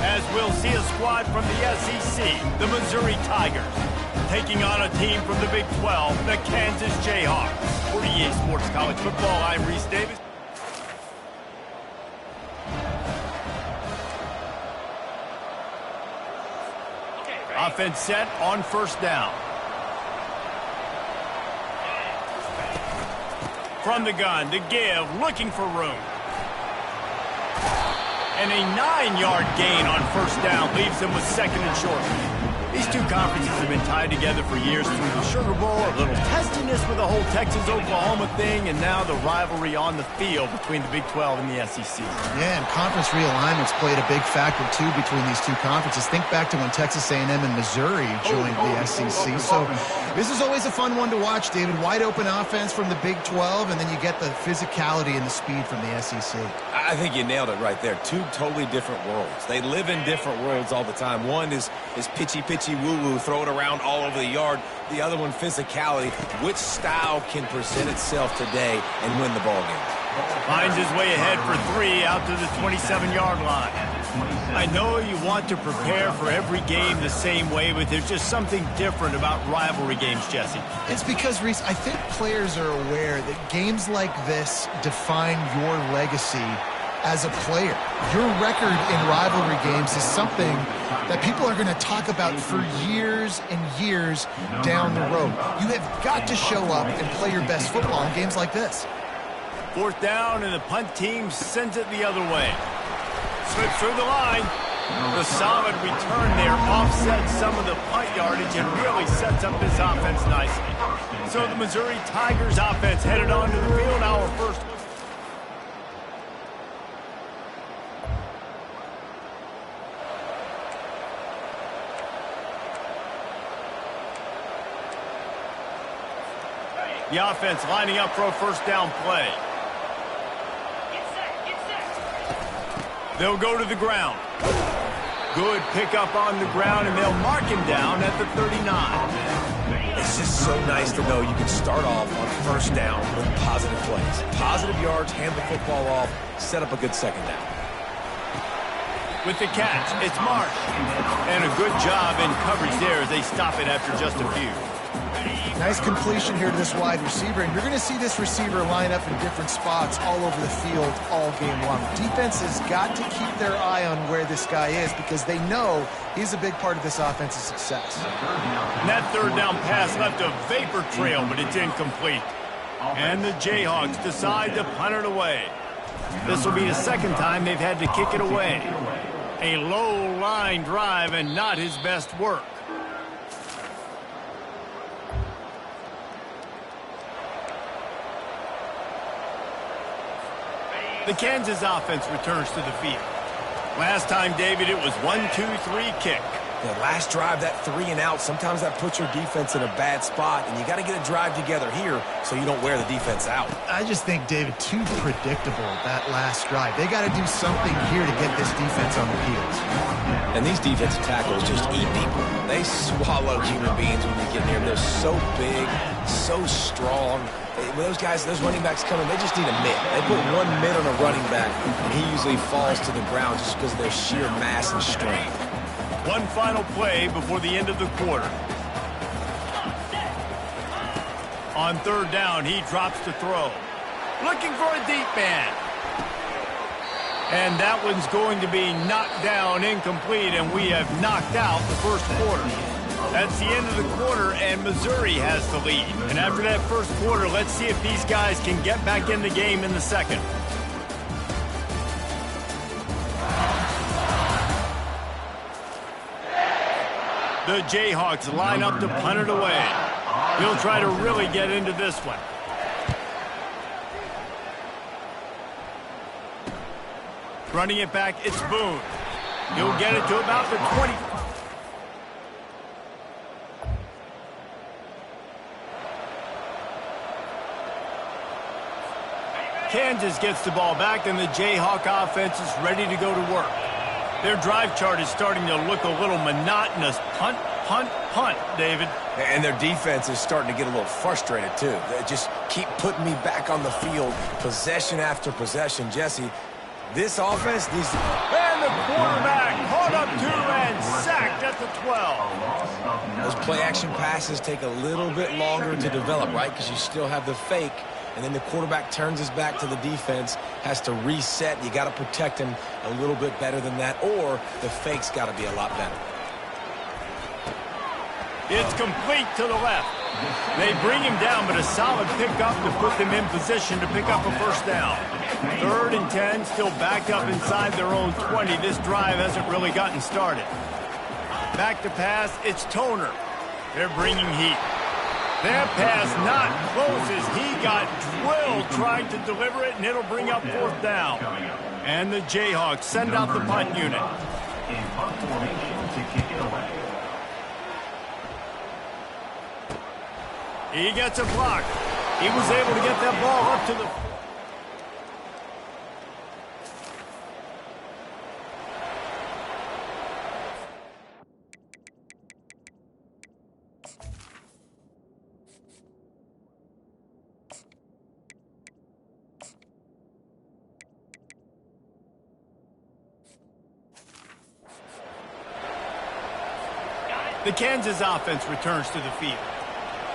as we'll see a squad from the SEC, the Missouri Tigers, taking on a team from the Big 12, the Kansas Jayhawks. For EA Sports College Football, I'm Reese Davis. Offense set on first down. From the gun, to give, looking for room. And a 9-yard gain on first down leaves him with second and short. These two conferences have been tied together for years through the Sugar Bowl, a little testiness with the whole Texas-Oklahoma thing, and now the rivalry on the field between the Big 12 and the SEC. Yeah, and conference realignments played a big factor, too, between these two conferences. Think back to when Texas A&M and Missouri joined the SEC. So this is always a fun one to watch, David. Wide open offense from the Big 12, and then you get the physicality and the speed from the SEC. I think you nailed it right there. Two totally different worlds. They live in different worlds all the time. One is pitchy woo-woo, throw it around all over the yard. The other one, physicality. Which style can present itself today and win the ball game? Finds his way ahead for 3 out to the 27-yard line. I know you want to prepare for every game the same way, but there's just something different about rivalry games, Jesse. It's because, Reese, I think players are aware that games like this define your legacy as a player. Your record in rivalry games is something that people are going to talk about for years and years down the road. You have got to show up and play your best football in games like this. Fourth down, and the punt team sends it the other way. Slips through the line. The solid return there offsets some of the punt yardage and really sets up this offense nicely. So the Missouri Tigers offense headed onto the field. Our first. The offense lining up for a first down play. They'll go to the ground. Good pickup on the ground, and they'll mark him down at the 39. It's just so nice to know you can start off on first down with positive plays. Positive yards, hand the football off, set up a good second down. With the catch, it's Marsh. And a good job in coverage there as they stop it after just a few. Nice completion here to this wide receiver, and you're going to see this receiver line up in different spots all over the field all game long. Defense has got to keep their eye on where this guy is because they know he's a big part of this offense's success. And that third down pass left a vapor trail, but it's incomplete. And the Jayhawks decide to punt it away. This will be the second time they've had to kick it away. A low line drive and not his best work. The Kansas offense returns to the field. Last time, David, it was 1-2-3 kick. The last drive, that 3 and out, sometimes that puts your defense in a bad spot, and you got to get a drive together here so you don't wear the defense out. I just think, David, too predictable, that last drive. They got to do something here to get this defense on the heels. And these defensive tackles just eat people. They swallow human beings when they get near. They're so big, so strong. When those guys, those running backs come in, they just need a mid. They put one mid on a running back, and he usually falls to the ground just because of their sheer mass and strength. One final play before the end of the quarter. On third down, he drops to throw. Looking for a deep man. And that one's going to be knocked down, incomplete, and we have knocked out the first quarter. That's the end of the quarter, and Missouri has the lead. And after that first quarter, let's see if these guys can get back in the game in the second. The Jayhawks line up to punt it away. He'll try to really get into this one. Running it back, it's Boone. He'll get it to about the 20. Kansas gets the ball back, and the Jayhawk offense is ready to go to work. Their drive chart is starting to look a little monotonous. Punt, punt, punt, David. And their defense is starting to get a little frustrated, too. They just keep putting me back on the field, possession after possession. Jesse, this offense needs to... And the quarterback caught Those play-action passes take a little bit longer to develop, right? Because you still have the fake, and then the quarterback turns his back to the defense, has to reset. You got to protect him a little bit better than that, or the fake's got to be a lot better. It's complete to the left. They bring him down, but a solid pickup to put them in position to pick up a first down. 3rd and 10, still backed up inside their own 20. This drive hasn't really gotten started. Back to pass, it's Toner. They're bringing heat. That pass not close as he got drilled trying to deliver it, and it'll bring up 4th down. And the Jayhawks send out the punt unit. In punt formation to kick it away. He gets a block. He was able to get that ball up to the... The Kansas offense returns to the field.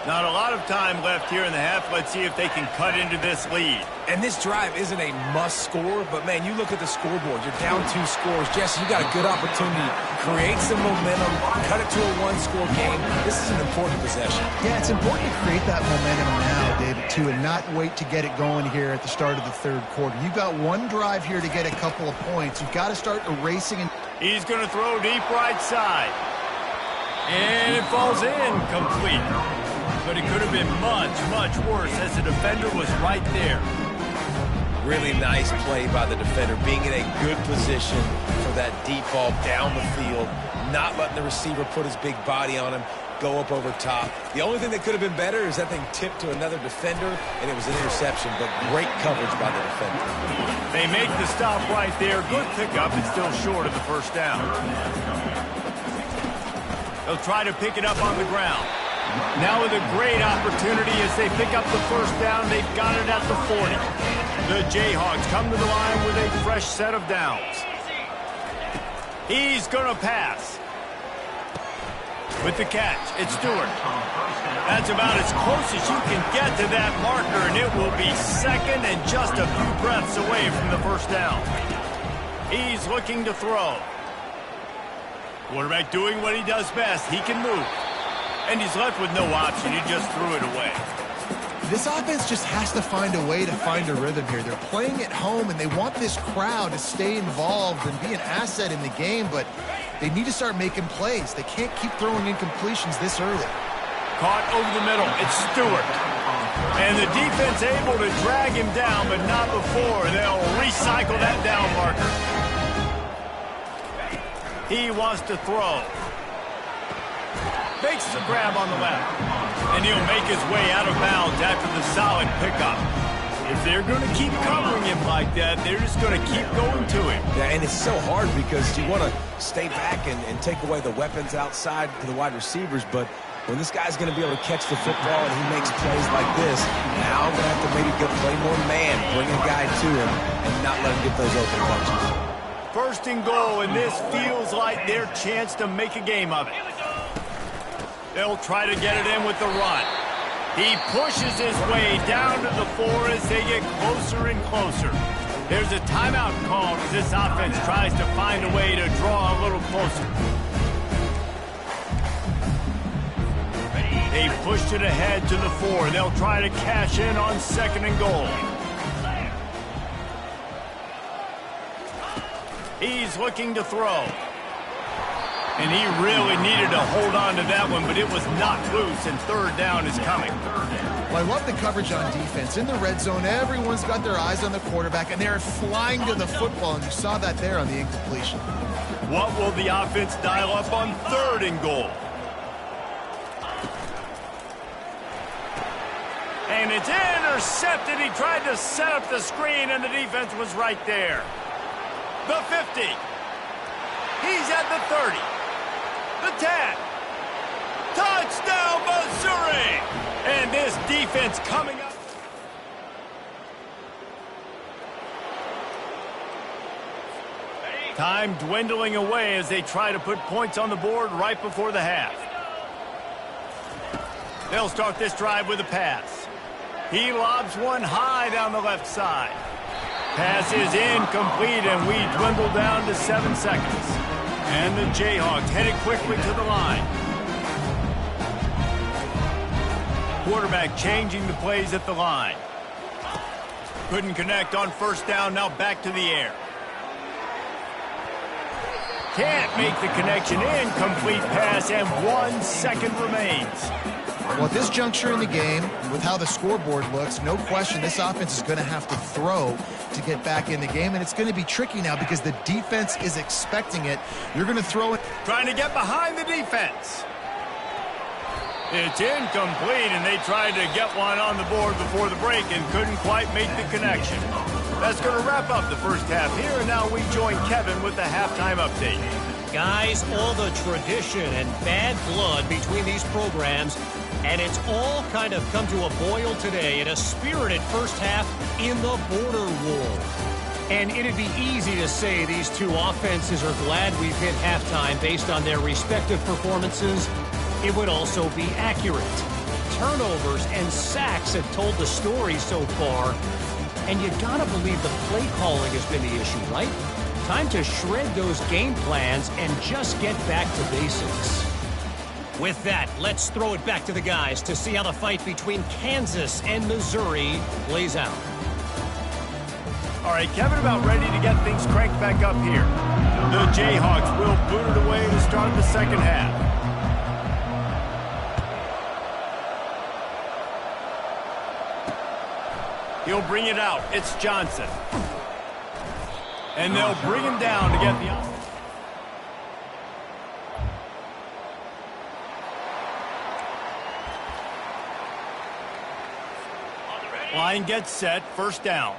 Not a lot of time left here in the half. Let's see if they can cut into this lead. And this drive isn't a must score, but, man, you look at the scoreboard. You're down 2 scores. Jesse, you got a good opportunity. Create some momentum. Cut it to a 1-score game. This is an important possession. Yeah, it's important to create that momentum now, David, too, and not wait to get it going here at the start of the 3rd quarter. You've got one drive here to get a couple of points. You've got to start erasing. He's going to throw deep right side. And it falls in complete. But it could have been much, much worse as the defender was right there. Really nice play by the defender, being in a good position for that deep ball down the field, not letting the receiver put his big body on him, go up over top. The only thing that could have been better is that thing tipped to another defender, and it was an interception, but great coverage by the defender. They make the stop right there. Good pickup. It's still short of the first down. They'll try to pick it up on the ground. Now with a great opportunity as they pick up the first down, they've got it at the 40. The Jayhawks come to the line with a fresh set of downs. He's going to pass. With the catch, it's Stewart. That's about as close as you can get to that marker, and it will be 2nd and just a few breaths away from the first down. He's looking to throw. Quarterback doing what he does best. He can move. And he's left with no option. He just threw it away. This offense just has to find a way to find a rhythm here. They're playing at home, and they want this crowd to stay involved and be an asset in the game, but they need to start making plays. They can't keep throwing incompletions this early. Caught over the middle. It's Stewart. And the defense able to drag him down, but not before. They'll recycle that down marker. He wants to throw. Makes the grab on the left. And he'll make his way out of bounds after the solid pickup. If they're going to keep covering him like that, they're just going to keep going to him. Yeah, and it's so hard because you want to stay back and take away the weapons outside to the wide receivers, but when this guy's going to be able to catch the football and he makes plays like this, now I'm going to have to maybe go play more man, bring a guy to him, and not let him get those open punches. 1st and goal, and this feels like their chance to make a game of it. They'll try to get it in with the run. He pushes his way down to the 4 as they get closer and closer. There's a timeout called as this offense tries to find a way to draw a little closer. They pushed it ahead to the 4. They'll try to cash in on 2nd and goal. He's looking to throw. And he really needed to hold on to that one, but it was knocked loose, and 3rd down is coming. Well, I love the coverage on defense. In the red zone, everyone's got their eyes on the quarterback, and they're flying to the football, and you saw that there on the incompletion. What will the offense dial up on 3rd and goal? And it's intercepted. He tried to set up the screen, and the defense was right there. The 50. He's at the 30. The 10. Touchdown, Missouri! And this defense coming up. Time dwindling away as they try to put points on the board right before the half. They'll start this drive with a pass. He lobs one high down the left side. Pass is incomplete, and we dwindle down to 7 seconds. And the Jayhawks headed quickly to the line. Quarterback changing the plays at the line. Couldn't connect on first down, now back to the air. Can't make the connection. Incomplete pass, and 1 second remains. Well, at this juncture in the game, with how the scoreboard looks, no question this offense is going to have to throw to get back in the game, and it's going to be tricky now because the defense is expecting it. You're going to throw it. Trying to get behind the defense. It's incomplete, and they tried to get one on the board before the break and couldn't quite make the connection. That's going to wrap up the first half here, and now we join Kevin with the halftime update. Guys, all the tradition and bad blood between these programs, and it's all kind of come to a boil today in a spirited first half in the border war. And it'd be easy to say these two offenses are glad we've hit halftime based on their respective performances. It would also be accurate. Turnovers and sacks have told the story so far. And you gotta believe the play calling has been the issue, right? Time to shred those game plans and just get back to basics. With that, let's throw it back to the guys to see how the fight between Kansas and Missouri plays out. All right, Kevin about ready to get things cranked back up here. The Jayhawks will boot it away to start the second half. He'll bring it out. It's Johnson. And they'll bring him down to get the... Line gets set. First down.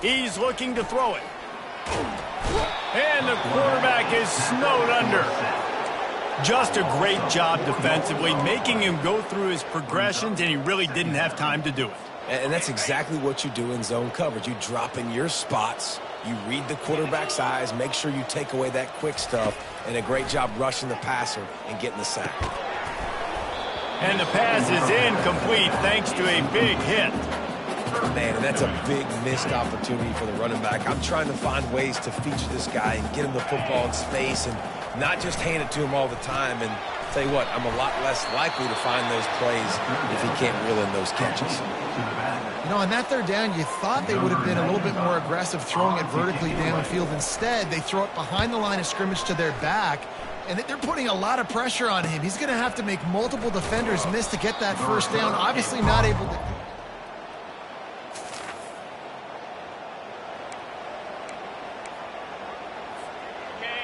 He's looking to throw it. And the quarterback is snowed under. Just a great job defensively, making him go through his progressions, and he really didn't have time to do it. And that's exactly what you do in zone coverage. You drop in your spots, you read the quarterback's eyes, make sure you take away that quick stuff, and a great job rushing the passer and getting the sack. And the pass is incomplete thanks to a big hit. Man, and that's a big missed opportunity for the running back. I'm trying to find ways to feature this guy and get him the football in space and not just hand it to him all the time. And tell you what, I'm a lot less likely to find those plays if he can't reel in those catches. You know, on that third down, you thought they would have been a little bit more aggressive throwing it vertically downfield. Instead, they throw it behind the line of scrimmage to their back, and they're putting a lot of pressure on him. He's going to have to make multiple defenders miss to get that first down. Obviously not able to...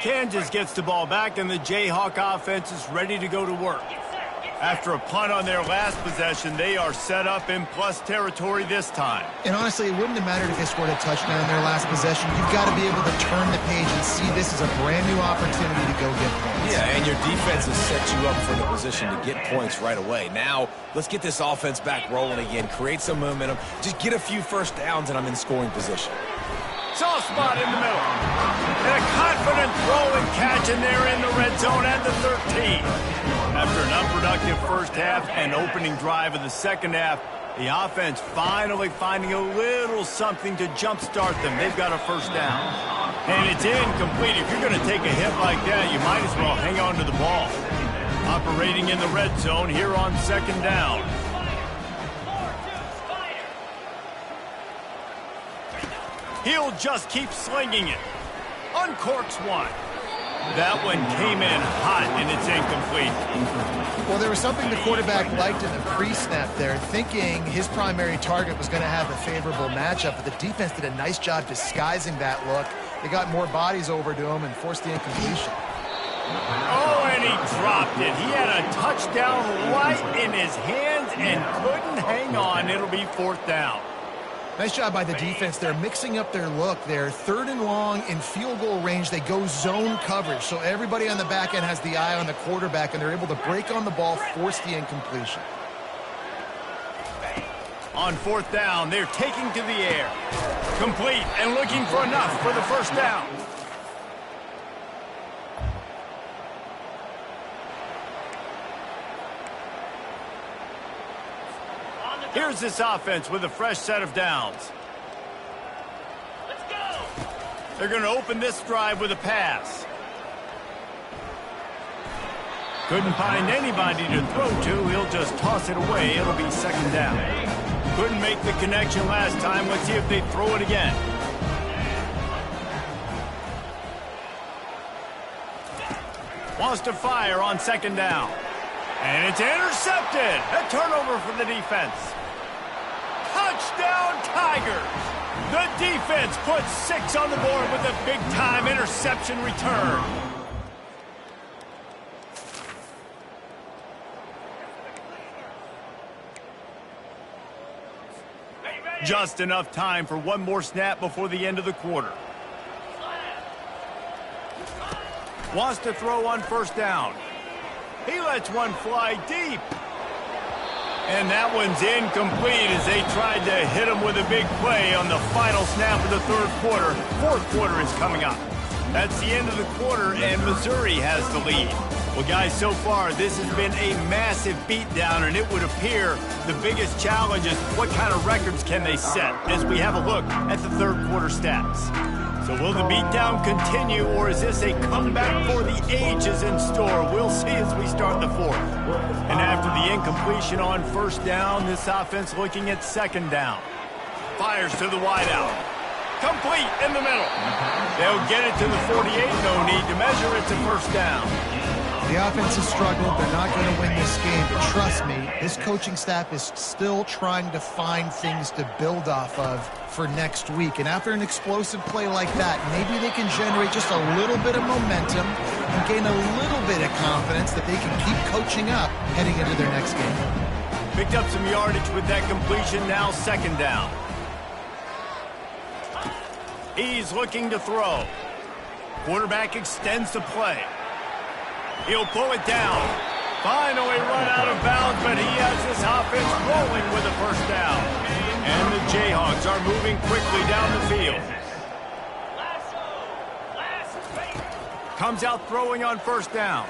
Kansas gets the ball back, and the Jayhawk offense is ready to go to work. After a punt on their last possession, they are set up in plus territory this time. And honestly, it wouldn't have mattered if they scored a touchdown in their last possession. You've got to be able to turn the page and see this as a brand new opportunity to go get points. Yeah, and your defense has set you up for the position to get points right away. Now, let's get this offense back rolling again, create some momentum, just get a few first downs, and I'm in scoring position. Soft spot in the middle. And a confident throw and catch, and they're in the red zone at the 13. After an unproductive first half and opening drive of the second half, the offense finally finding a little something to jumpstart them. They've got a first down. And it's incomplete. If you're going to take a hit like that, you might as well hang on to the ball. Operating in the red zone here on second down. He'll just keep slinging it. Uncorks one. That one came in hot, and it's incomplete. Well, there was something the quarterback liked in the pre-snap there, thinking his primary target was going to have a favorable matchup, but the defense did a nice job disguising that look. They got more bodies over to him and forced the incompletion. Oh, and he dropped it. He had a touchdown right in his hands and couldn't hang on. It'll be fourth down. Nice job by the defense. They're mixing up their look. They're third and long in field goal range. They go zone coverage. So everybody on the back end has the eye on the quarterback, and they're able to break on the ball, force the incompletion. On fourth down, they're taking to the air. Complete and looking for enough for the first down. Here's this offense with a fresh set of downs. They're going to open this drive with a pass. Couldn't find anybody to throw to. He'll just toss it away. It'll be second down. Couldn't make the connection last time. Let's see if they throw it again. Wants to fire on second down. And it's intercepted. A turnover for the defense. Touchdown, Tigers. The defense puts 6 on the board with a big-time interception return. Just enough time for one more snap before the end of the quarter. Wants to throw on first down. He lets one fly deep. And that one's incomplete as they tried to hit him with a big play on the final snap of the third quarter. Fourth quarter is coming up. That's the end of the quarter, and Missouri has the lead. Well, guys, so far, this has been a massive beatdown, and it would appear the biggest challenge is what kind of records can they set as we have a look at the third quarter stats. So will the beatdown continue, or is this a comeback for the ages in store? We'll see as we start the fourth. And after the incompletion on first down, this offense looking at second down. Fires to the wideout. Complete in the middle. They'll get it to the 48. No need to measure it to first down. The offense has struggled. They're not going to win this game. But trust me, this coaching staff is still trying to find things to build off of for next week. And after an explosive play like that, maybe they can generate just a little bit of momentum and gain a little bit of confidence that they can keep coaching up heading into their next game. Picked up some yardage with that completion. Now second down. He's looking to throw. Quarterback extends the play. He'll pull it down. Finally run out of bounds, but he has this offense rolling with a first down. And the Jayhawks are moving quickly down the field. Comes out throwing on first down.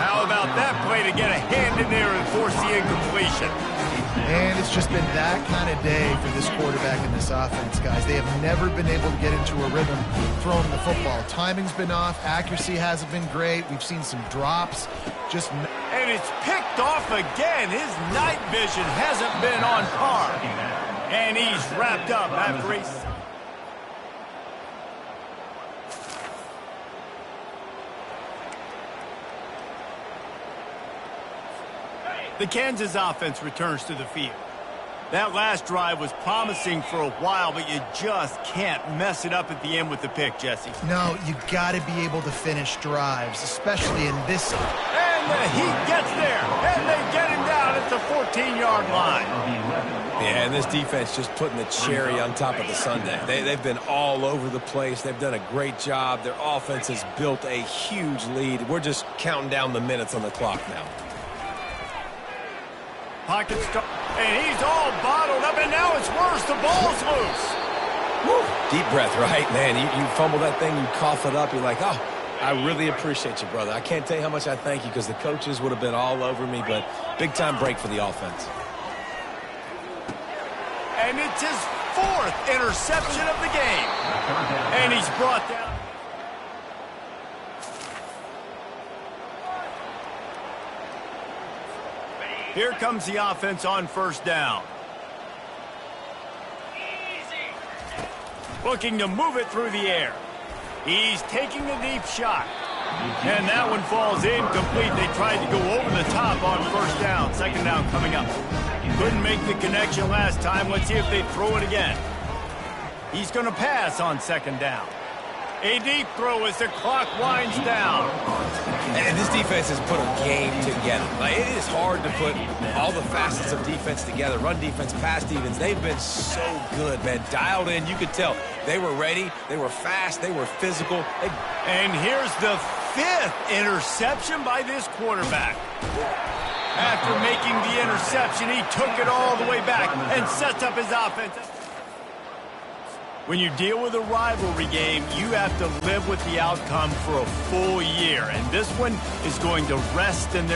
How about that play to get a hand in there and force the incompletion? And it's just been that kind of day for this quarterback and this offense, guys. They have never been able to get into a rhythm throwing the football. Timing's been off. Accuracy hasn't been great. We've seen some drops. And it's picked off again. His night vision hasn't been on par. And he's wrapped up after he's... The Kansas offense returns to the field. That last drive was promising for a while, but you just can't mess it up at the end with the pick, Jesse. No, you got to be able to finish drives, especially in this. And the Heat gets there, and they get him down at the 14-yard line. Yeah, and this defense just putting the cherry on top of the sundae. They've been all over the place. They've done a great job. Their offense has built a huge lead. We're just counting down the minutes on the clock now. Pocket start, and he's all bottled up, and now it's worse. The ball's loose. Woo. Deep breath, right, man? You fumble that thing, you cough it up, you're like, oh, I really appreciate you, brother. I can't tell you how much I thank you because the coaches would have been all over me, but big-time break for the offense. And it's his 4th interception of the game. And he's brought down. Here comes the offense on first down. Looking to move it through the air. He's taking a deep shot. And that one falls incomplete. They tried to go over the top on first down. Second down coming up. Couldn't make the connection last time. Let's see if they throw it again. He's going to pass on second down. A deep throw as the clock winds down. And this defense has put a game together. Like, it is hard to put all the facets of defense together. Run defense, pass defense. They've been so good, man. Dialed in. You could tell they were ready. They were fast. They were physical. And here's the 5th interception by this quarterback. After making the interception, he took it all the way back and sets up his offense. When you deal with a rivalry game, you have to live with the outcome for a full year. And this one is going to rest in their